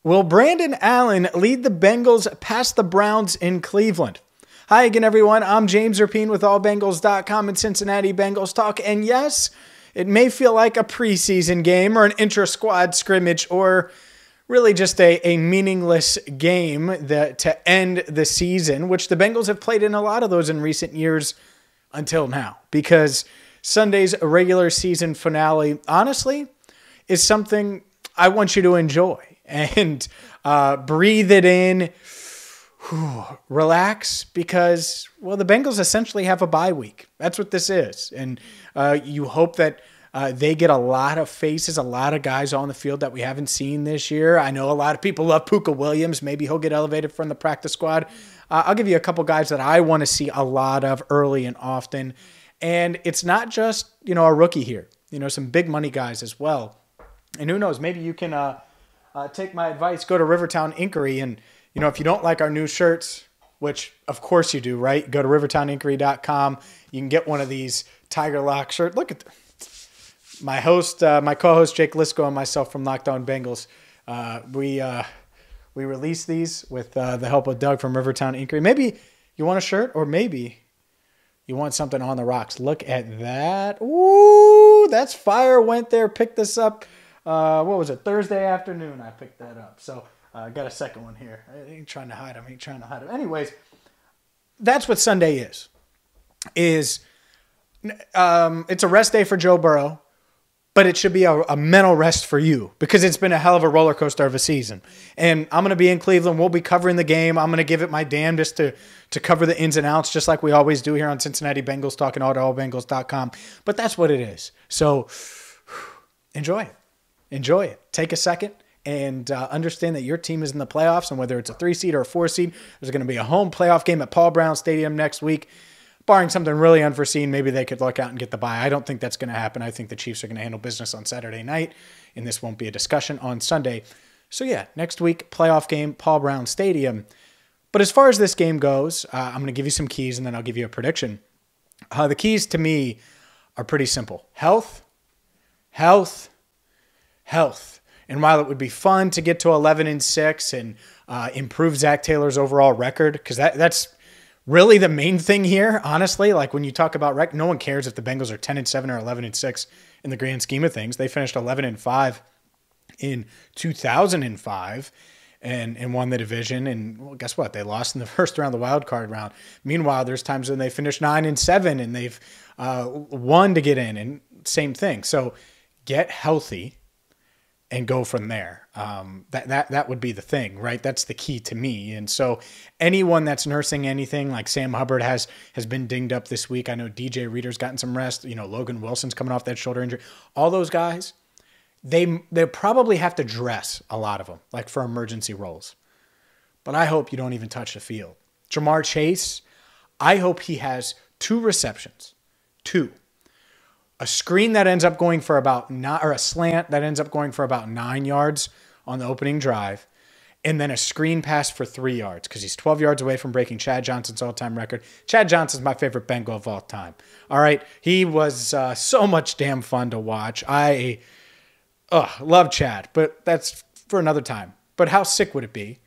Will Brandon Allen lead the Bengals past the Browns in Cleveland? Hi again, everyone. I'm James Rapien with AllBengals.com and Cincinnati Bengals Talk. And yes, it may feel like a preseason game or an intra-squad scrimmage or really just a meaningless game to end the season, which the Bengals have played in a lot of those in recent years until now. Because Sunday's regular season finale, honestly, is something I want you to enjoy. And breathe it in, relax, because, well, the Bengals essentially have a bye week. That's what this is. And you hope that they get a lot of faces, a lot of guys on the field that we haven't seen this year. I know a lot of people love Puka Williams. Maybe he'll get elevated from the practice squad. I'll give you a couple guys that I want to see a lot of early and often. And it's not just, a rookie here. Some big money guys as well. And who knows, maybe you can take my advice, go to Rivertown Inquiry, and, if you don't like our new shirts, which of course you do, right? Go to rivertowninquiry.com. You can get one of these Tiger Lock shirts. Look at my co-host Jake Lisco and myself from Locked On Bengals. We released these with the help of Doug from Rivertown Inquiry. Maybe you want a shirt, or maybe you want something on the rocks. Look at that. Ooh, that's fire. Went there, picked this up. What was it? Thursday afternoon I picked that up. So I got a second one here. I ain't trying to hide them. Anyways, that's what Sunday is. It's a rest day for Joe Burrow, but it should be a mental rest for you because it's been a hell of a roller coaster of a season. And I'm going to be in Cleveland. We'll be covering the game. I'm going to give it my damnedest to cover the ins and outs, just like we always do here on Cincinnati Bengals Talk and AllBengals.com. But that's what it is. So enjoy it. Enjoy it. Take a second and understand that your team is in the playoffs, and whether it's a 3-seed or a 4-seed, there's going to be a home playoff game at Paul Brown Stadium next week. Barring something really unforeseen, maybe they could luck out and get the bye. I don't think that's going to happen. I think the Chiefs are going to handle business on Saturday night, and this won't be a discussion on Sunday. So yeah, next week, playoff game, Paul Brown Stadium. But as far as this game goes, I'm going to give you some keys, and then I'll give you a prediction. The keys to me are pretty simple. Health. And while it would be fun to get to 11-6 and improve Zach Taylor's overall record, because that's really the main thing here, honestly. Like when you talk about no one cares if the Bengals are 10-7 or 11-6 in the grand scheme of things. They finished 11-5 in 2005 and won the division. And well, guess what? They lost in the first round, the wild card round. Meanwhile, there's times when they finished 9-7 and they've won to get in, and same thing. So get healthy and go from there. That would be the thing, right? That's the key to me. And so anyone that's nursing anything, like Sam Hubbard has been dinged up this week. I know DJ Reader's gotten some rest. Logan Wilson's coming off that shoulder injury. All those guys, they probably have to dress, a lot of them, like for emergency roles. But I hope you don't even touch the field. Jamar Chase, I hope he has 2 receptions. 2. A screen that ends up going for about 9, or a slant that ends up going for about 9 yards on the opening drive, and then a screen pass for 3 yards because he's 12 yards away from breaking Chad Johnson's all-time record. Chad Johnson's my favorite Bengal of all time. All right, he was so much damn fun to watch. I love Chad, but that's for another time. But how sick would it be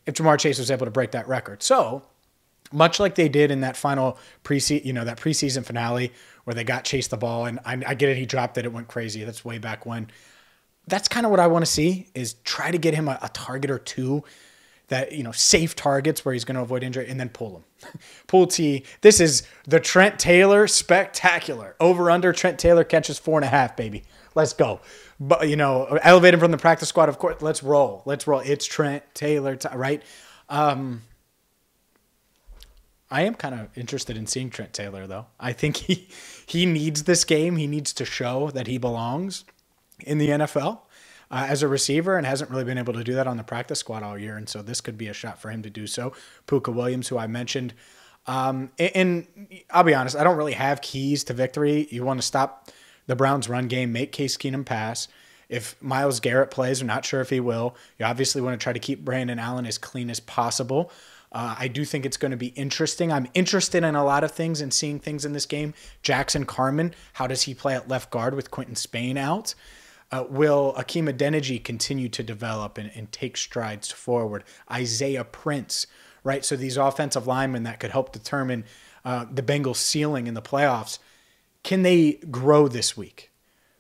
if Jamar Chase was able to break that record? So much like they did in that final preseason finale where they got Chase the ball, and I get it, he dropped it, it went crazy. That's way back when. That's kind of what I want to see, is try to get him a target or 2 that, safe targets where he's going to avoid injury, and then pull him. Pull T. This is the Trent Taylor spectacular. Over under Trent Taylor catches 4.5, baby. Let's go. But, elevate him from the practice squad, of course. Let's roll. It's Trent Taylor, right? I am kind of interested in seeing Trent Taylor, though. I think he needs this game. He needs to show that he belongs in the NFL as a receiver, and hasn't really been able to do that on the practice squad all year. And so this could be a shot for him to do so. Puka Williams, who I mentioned. And I'll be honest, I don't really have keys to victory. You want to stop the Browns' run game, make Case Keenum pass. If Myles Garrett plays, I'm not sure if he will. You obviously want to try to keep Brandon Allen as clean as possible. I do think it's going to be interesting. I'm interested in a lot of things and seeing things in this game. Jackson Carman, how does he play at left guard with Quentin Spain out? Will Akeem Adeniji continue to develop and take strides forward? Isaiah Prince, right? So these offensive linemen that could help determine the Bengals' ceiling in the playoffs, can they grow this week?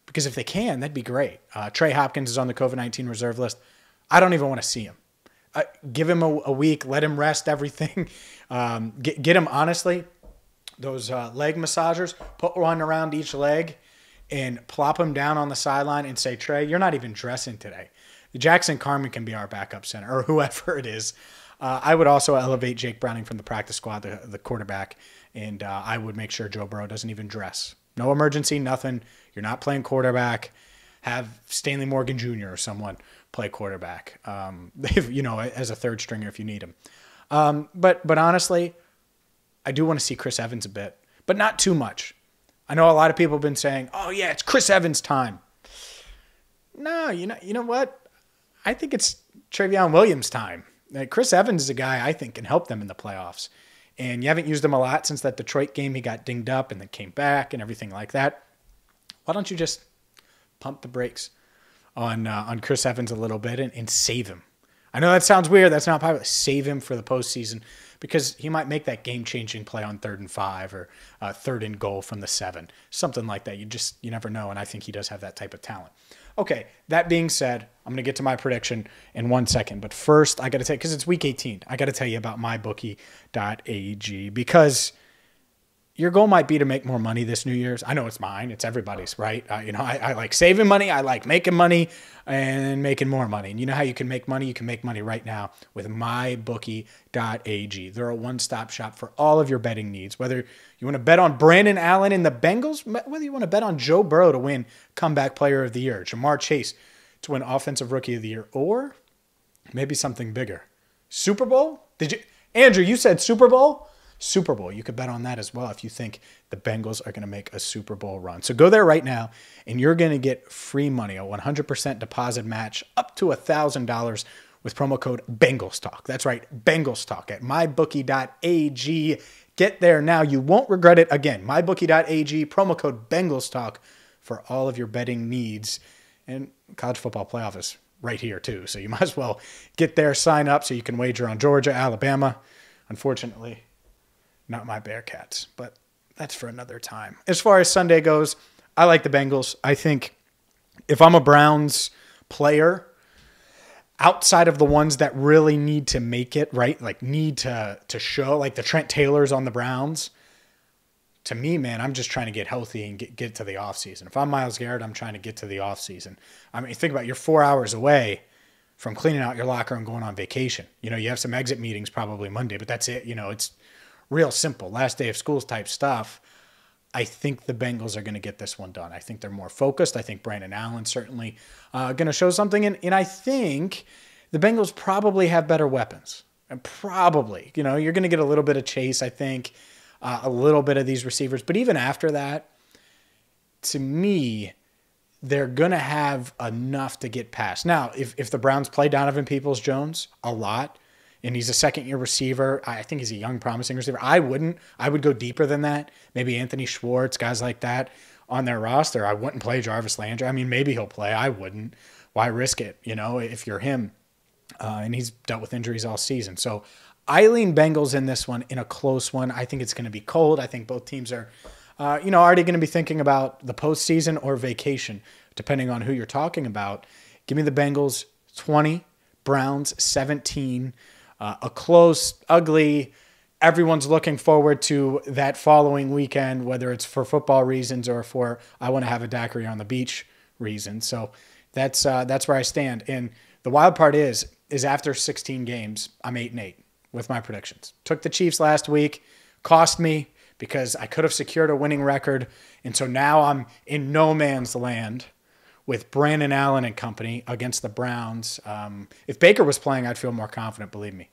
Because if they can, that'd be great. Trey Hopkins is on the COVID-19 reserve list. I don't even want to see him. Give him a week. Let him rest everything. Get him, honestly, those leg massagers, put one around each leg and plop him down on the sideline and say, Trey, you're not even dressing today. Jackson Carman can be our backup center or whoever it is. I would also elevate Jake Browning from the practice squad, the quarterback, and I would make sure Joe Burrow doesn't even dress. No emergency, nothing. You're not playing quarterback. Have Stanley Morgan Jr. or someone play quarterback, as a third stringer if you need him. But honestly, I do want to see Chris Evans a bit, but not too much. I know a lot of people have been saying, oh, yeah, it's Chris Evans' time. No, you know what? I think it's Travion Williams' time. Chris Evans is a guy I think can help them in the playoffs. And you haven't used him a lot since that Detroit game. He got dinged up and then came back and everything like that. Why don't you just pump the brakes on Chris Evans a little bit and save him? I know that sounds weird. That's not popular. Save him for the postseason because he might make that game-changing play on 3rd and 5 or 3rd and goal from the 7, something like that. You never know, and I think he does have that type of talent. Okay, that being said, I'm going to get to my prediction in 1 second. But first, I got to tell you, because it's Week 18, I got to tell you about mybookie.ag because your goal might be to make more money this New Year's. I know it's mine. It's everybody's, right? I like saving money. I like making money and making more money. And you know how you can make money? You can make money right now with mybookie.ag. They're a one-stop shop for all of your betting needs. Whether you want to bet on Brandon Allen and the Bengals, whether you want to bet on Joe Burrow to win Comeback Player of the Year, Jamar Chase to win Offensive Rookie of the Year, or maybe something bigger. Super Bowl? Andrew, you said Super Bowl? Super Bowl. You could bet on that as well if you think the Bengals are going to make a Super Bowl run. So go there right now, and you're going to get free money, a 100% deposit match up to $1,000 with promo code BengalsTalk. That's right, BengalsTalk at mybookie.ag. Get there now. You won't regret it. Again, mybookie.ag, promo code BengalsTalk for all of your betting needs. And college football playoff is right here too, so you might as well get there, sign up so you can wager on Georgia, Alabama. Unfortunately, not my Bearcats, but that's for another time. As far as Sunday goes, I like the Bengals. I think if I'm a Browns player, outside of the ones that really need to make it, right, like need to show, like the Trent Taylors on the Browns, to me, man, I'm just trying to get healthy and get to the offseason. If I'm Myles Garrett, I'm trying to get to the offseason. I mean, think about it, you're 4 hours away from cleaning out your locker and going on vacation. You have some exit meetings probably Monday, but that's it. It's real simple, last day of school type stuff. I think the Bengals are going to get this one done. I think they're more focused. I think Brandon Allen certainly going to show something. And I think the Bengals probably have better weapons. And probably, you're going to get a little bit of Chase, I think, a little bit of these receivers. But even after that, to me, they're going to have enough to get past. Now, if the Browns play Donovan Peoples-Jones a lot, and he's a second-year receiver, I think he's a young, promising receiver. I wouldn't. I would go deeper than that. Maybe Anthony Schwartz, guys like that on their roster. I wouldn't play Jarvis Landry. I mean, maybe he'll play. I wouldn't. Why risk it, if you're him? And he's dealt with injuries all season. So I lean Bengals in this one, in a close one. I think it's going to be cold. I think both teams are, already going to be thinking about the postseason or vacation, depending on who you're talking about. Give me the Bengals 20, Browns 17. A close, ugly, everyone's looking forward to that following weekend, whether it's for football reasons or for I want to have a daiquiri on the beach reasons. So that's where I stand. And the wild part is after 16 games, I'm 8-8 with my predictions. Took the Chiefs last week, cost me because I could have secured a winning record. And so now I'm in no man's land with Brandon Allen and company against the Browns. If Baker was playing, I'd feel more confident, believe me.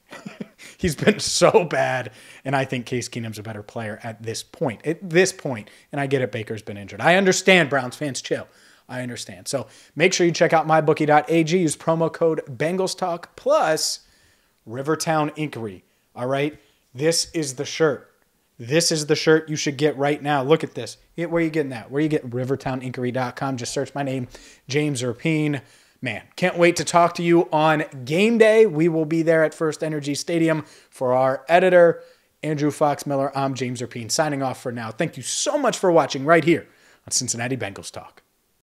He's been so bad, and I think Case Keenum's a better player at this point. And I get it, Baker's been injured. I understand, Browns fans, chill. I understand. So make sure you check out mybookie.ag. Use promo code BengalsTalk plus Rivertown Inquiry. All right? This is the shirt This is the shirt you should get right now. Look at this. Where are you getting that? Where are you getting rivertowninquiry.com? Just search my name, James Rapien. Man, can't wait to talk to you on game day. We will be there at First Energy Stadium. For our editor, Andrew Fox Miller, I'm James Rapien signing off for now. Thank you so much for watching right here on Cincinnati Bengals Talk.